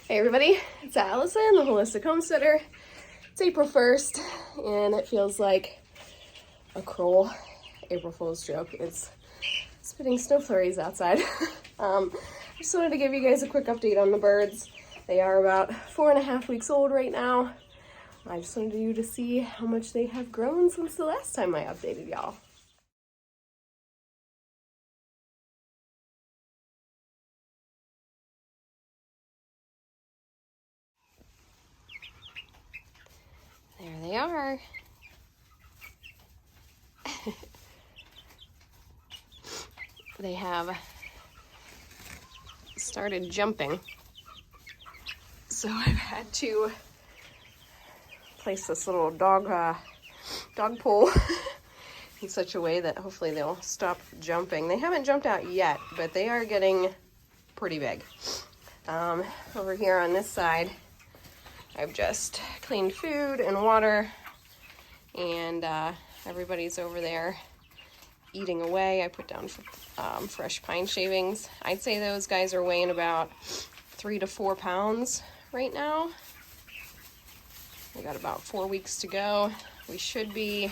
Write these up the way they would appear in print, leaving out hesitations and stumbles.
Hey everybody, it's Allison, the Holistic Homesteader. It's April 1st, and it feels like a cruel April Fool's joke. It's spitting snow flurries outside. I just wanted to give you guys a quick update on the birds. They are about 4.5 weeks old right now. I just wanted you to see how much they have grown since the last time I updated y'all. There they are. They have started jumping, so I've had to place this little dog pole in such a way that hopefully they'll stop jumping. They haven't jumped out yet, but they are getting pretty big. Over here on this side, I've just cleaned food and water, and everybody's over there eating away. I put down fresh pine shavings. I'd say those guys are weighing about 3 to 4 pounds right now. We got about 4 weeks to go. We should be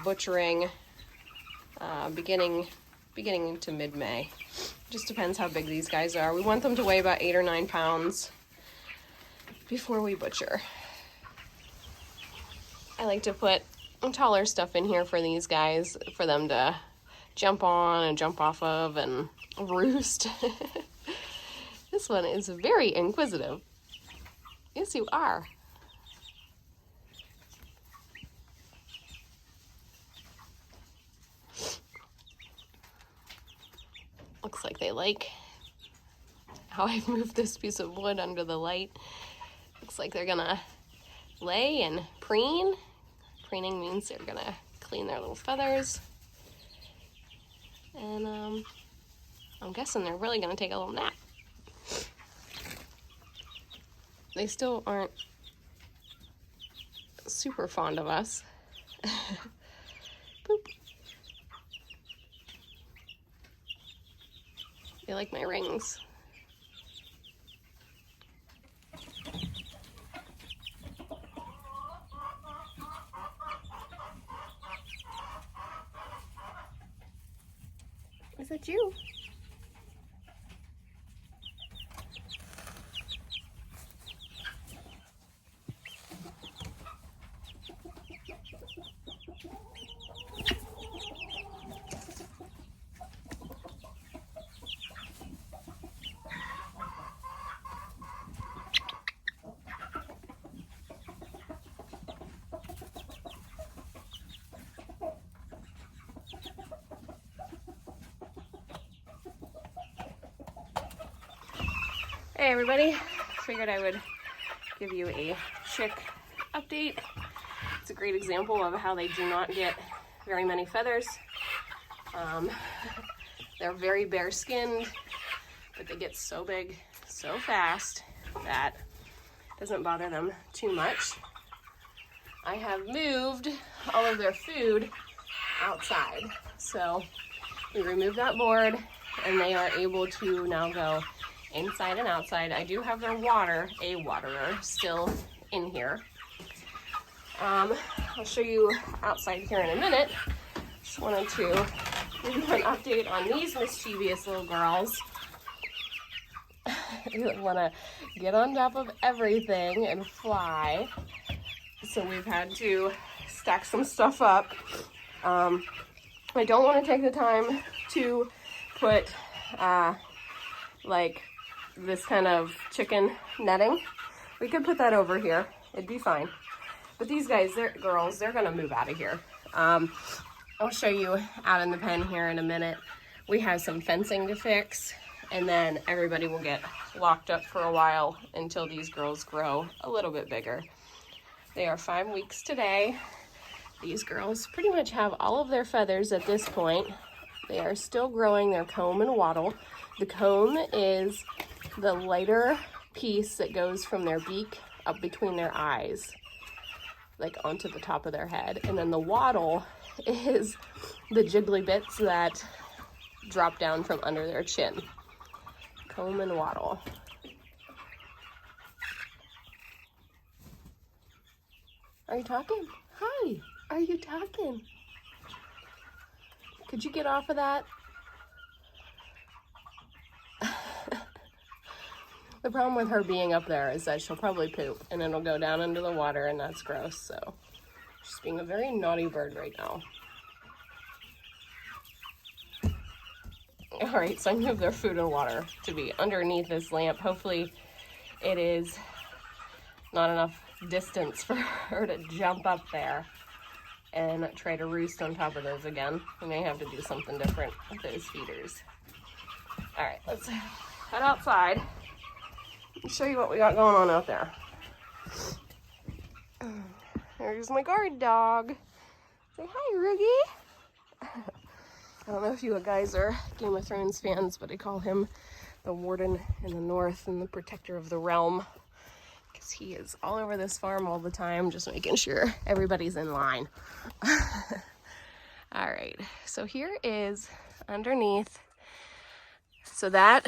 butchering beginning to mid-May. Just depends how big these guys are. We want them to weigh about 8 or 9 pounds before we butcher. I like to put taller stuff in here for these guys, for them to jump on and jump off of and roost. This one is very inquisitive. Yes, you are. Looks like they like how I've moved this piece of wood under the light. Looks like they're gonna lay and preen. Preening means they're gonna clean their little feathers. And I'm guessing they're really gonna take a little nap. They still aren't super fond of us. Boop. They like my rings. Is that you? Hey everybody, figured I would give you a chick update. It's a great example of how they do not get very many feathers. They're very bare skinned, but they get so big so fast that it doesn't bother them too much. I have moved all of their food outside. So we removed that board and they are able to now go inside and outside. I do have their waterer still in here. I'll show you outside here in a minute. Just wanted to give you an update on these mischievous little girls. They want to get on top of everything and fly. So we've had to stack some stuff up. I don't want to take the time to put like this kind of chicken netting. We could put that over here. It'd be fine. But these guys, they're gonna move out of here. I'll show you out in the pen here in a minute. We have some fencing to fix, and then everybody will get locked up for a while until these girls grow a little bit bigger. They are 5 weeks today. These girls pretty much have all of their feathers at this point. They are still growing their comb and waddle. The comb is the lighter piece that goes from their beak up between their eyes, like onto the top of their head. And then the waddle is the jiggly bits that drop down from under their chin. Comb and waddle. Are you talking? Hi, are you talking? Could you get off of that? The problem with her being up there is that she'll probably poop and it'll go down into the water, and that's gross. So she's being a very naughty bird right now. All right, so I moved their food and water to be underneath this lamp. Hopefully it is not enough distance for her to jump up there and try to roost on top of those again. We may have to do something different with those feeders. All right, let's head outside and show you what we got going on out there. There's my guard dog. Say hi, Roogie. I don't know if you guys are Game of Thrones fans, but I call him the warden in the north and the protector of the realm, because he is all over this farm all the time, just making sure everybody's in line. All right, so here is underneath. So that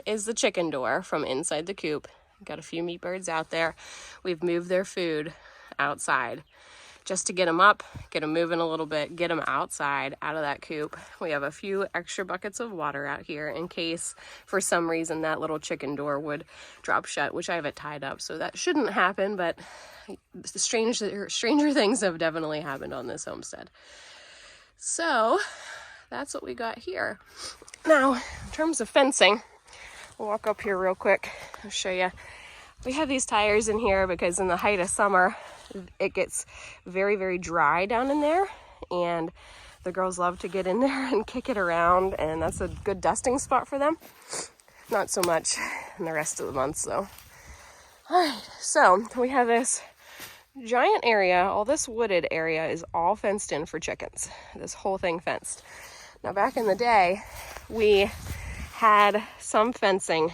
is the chicken door from inside the coop. Got a few meat birds out there. We've moved their food outside just to get them up, get them moving a little bit, get them outside, out of that coop. We have a few extra buckets of water out here in case for some reason that little chicken door would drop shut, which I have it tied up, so that shouldn't happen, but stranger things have definitely happened on this homestead. So that's what we got here. Now, in terms of fencing, we'll walk up here real quick. I'll show you. We have these tires in here because in the height of summer, it gets very, very dry down in there, and the girls love to get in there and kick it around, and that's a good dusting spot for them. Not so much in the rest of the months, though. All right, so we have this giant area. All this wooded area is all fenced in for chickens. This whole thing fenced. Now, back in the day, we had some fencing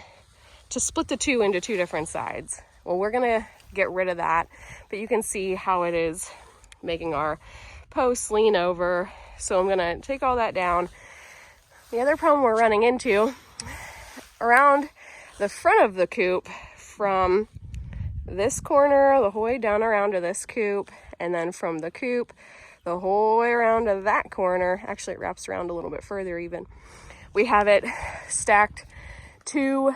to split the two into two different sides. Well, we're gonna get rid of that, but you can see how it is making our posts lean over. So I'm gonna take all that down. The other problem we're running into around the front of the coop, from this corner the whole way down around to this coop, and then from the coop the whole way around to that corner, actually it wraps around a little bit further even, we have it stacked two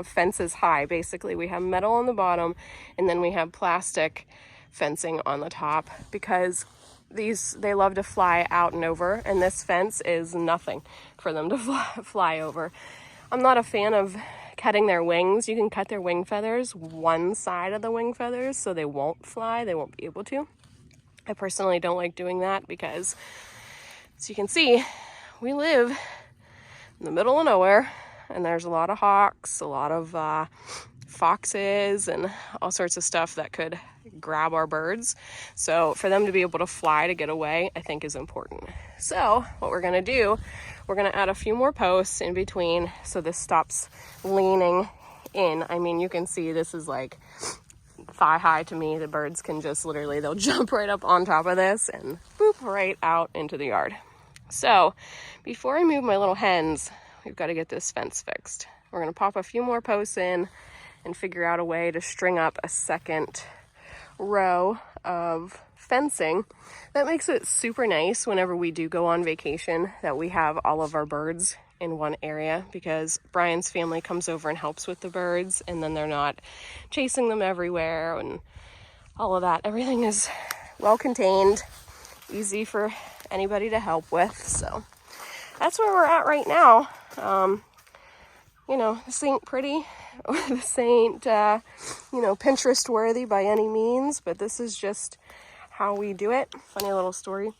fences high. Basically, we have metal on the bottom, and then we have plastic fencing on the top, because they love to fly out and over, and this fence is nothing for them to fly over. I'm not a fan of cutting their wings. You can cut their wing feathers, one side of the wing feathers, so they won't fly, they won't be able to. I personally don't like doing that because, as you can see, we live in the middle of nowhere, and there's a lot of hawks, a lot of foxes, and all sorts of stuff that could grab our birds. So for them to be able to fly to get away, I think is important. So what we're gonna do, we're gonna add a few more posts in between so this stops leaning in. I mean, you can see this is like thigh high to me. The birds can just literally, they'll jump right up on top of this and boop, right out into the yard. So before I move my little hens, we've got to get this fence fixed. We're going to pop a few more posts in and figure out a way to string up a second row of fencing. That makes it super nice whenever we do go on vacation that we have all of our birds in one area, because Brian's family comes over and helps with the birds, and then they're not chasing them everywhere and all of that. Everything is well contained, easy for anybody to help with. So that's where we're at right now. You know, this ain't pretty. This ain't, Pinterest worthy by any means, but this is just how we do it. Funny little story.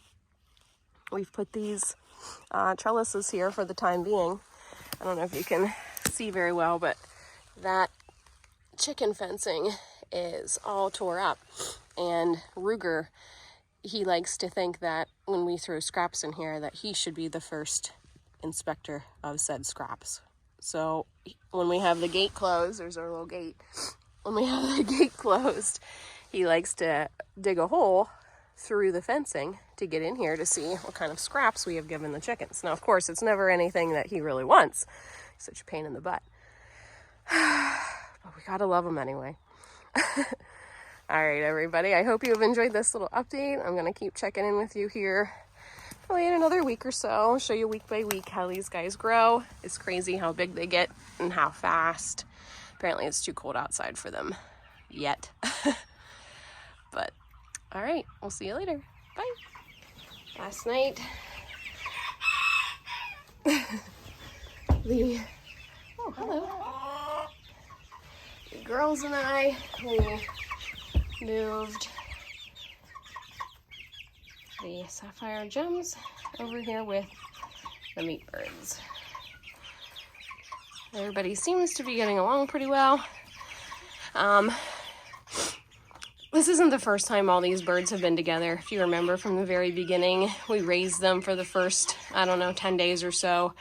We've put these trellises here for the time being. I don't know if you can see very well, but that chicken fencing is all tore up. And Ruger, he likes to think that when we throw scraps in here, that he should be the first inspector of said scraps. So when we have the gate closed, there's our little gate. When we have the gate closed, he likes to dig a hole through the fencing to get in here to see what kind of scraps we have given the chickens. Now, of course, it's never anything that he really wants. He's such a pain in the butt. But we gotta love him anyway. All All right, everybody. I hope you have enjoyed this little update. I'm going to keep checking in with you here probably in another week or so. Show you week by week how these guys grow. It's crazy how big they get and how fast. Apparently it's too cold outside for them yet. But all right, we'll see you later. Bye. Last night, oh, hello. The girls and I, we moved the Sapphire Gems over here with the meat birds. Everybody seems to be getting along pretty well. This isn't the first time all these birds have been together. If you remember from the very beginning, we raised them for the first, 10 days or so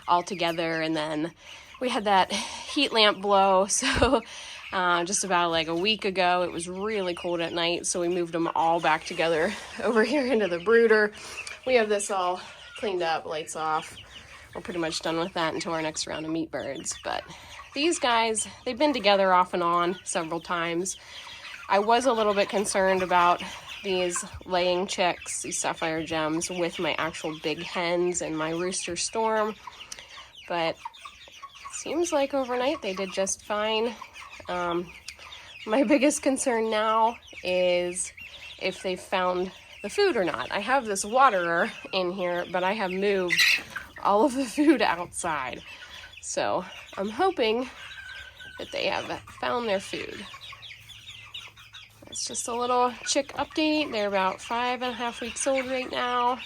all together, and then we had that heat lamp blow, so just about like a week ago, it was really cold at night, so we moved them all back together over here into the brooder. We have this all cleaned up, lights off. We're pretty much done with that until our next round of meat birds, but these guys, they've been together off and on several times. I was a little bit concerned about these laying chicks, these Sapphire Gems, with my actual big hens and my rooster storm, but seems like overnight they did just fine. My biggest concern now is if they found the food or not. I have this waterer in here, but I have moved all of the food outside. So I'm hoping that they have found their food. It's just a little chick update. They're about 5.5 weeks old right now.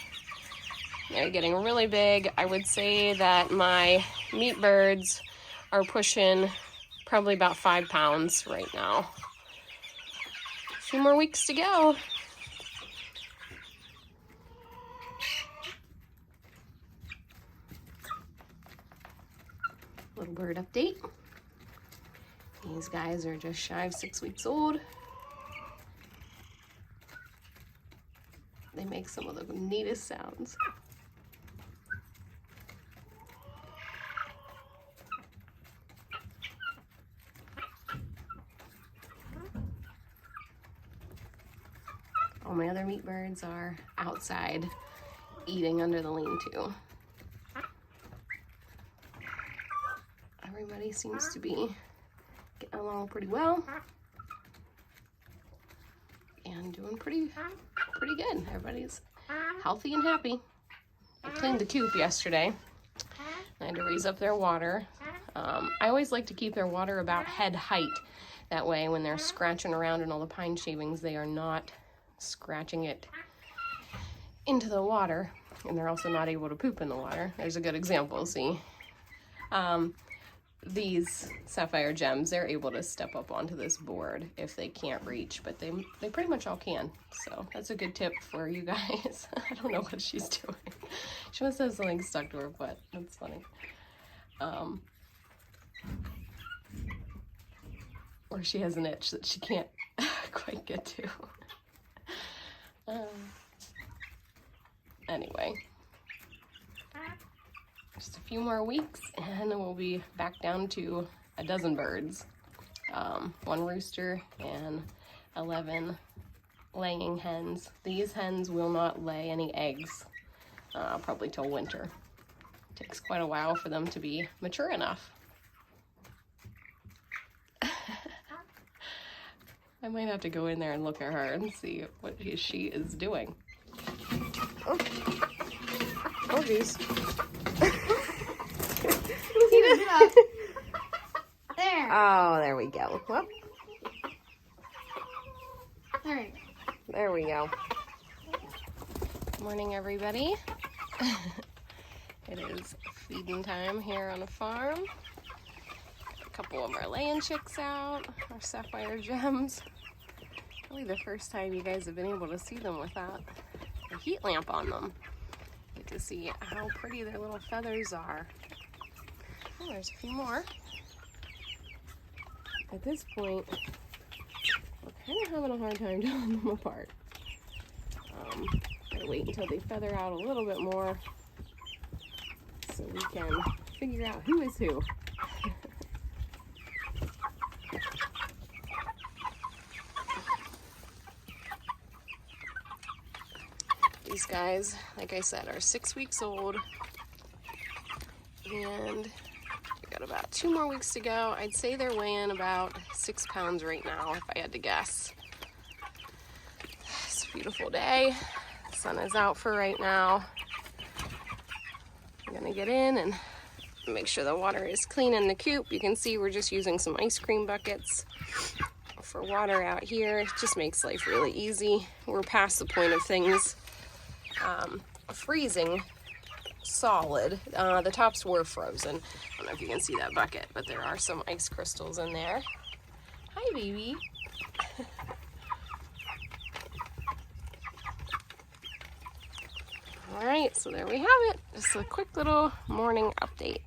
They're getting really big. I would say that my meat birds are pushing probably about 5 pounds right now. A few more weeks to go. Little bird update. These guys are just shy of 6 weeks old. They make some of the neatest sounds. All my other meat birds are outside eating under the lean-to. Everybody seems to be getting along pretty well and doing pretty good. Everybody's healthy and happy. I cleaned the coop yesterday. I had to raise up their water. I always like to keep their water about head height. That way when they're scratching around in all the pine shavings, they are not scratching it into the water, and they're also not able to poop in the water. There's a good example, see? These Sapphire Gems, they're able to step up onto this board if they can't reach, but they pretty much all can. So that's a good tip for you guys. I don't know what she's doing. She must have something stuck to her butt. That's funny. Or she has an itch that she can't quite get to. Anyway. Just a few more weeks and we'll be back down to a dozen birds. 1 rooster and 11 laying hens. These hens will not lay any eggs probably till winter. It takes quite a while for them to be mature enough. I might have to go in there and look at her and see what she is doing. Oh, geez. There. Oh, there we go. Well, There. there we go. Good morning, everybody. It is feeding time here on the farm. A couple of our laying chicks out, our Sapphire Gems. Probably the first time you guys have been able to see them without a heat lamp on them. Get to see how pretty their little feathers are. Oh, there's a few more. At this point, we're kind of having a hard time telling them apart. Gotta wait until they feather out a little bit more so we can figure out who is who. These guys, like I said, are 6 weeks old, and we got about 2 more weeks to go. I'd say they're weighing about 6 pounds right now, if I had to guess. It's a beautiful day. The sun is out for right now. I'm gonna get in and make sure the water is clean in the coop. You can see we're just using some ice cream buckets for water out here. It just makes life really easy. We're past the point of things freezing solid. The tops were frozen. I don't know if you can see that bucket, but there are some ice crystals in there. Hi, baby. All right, so there we have it. Just a quick little morning update.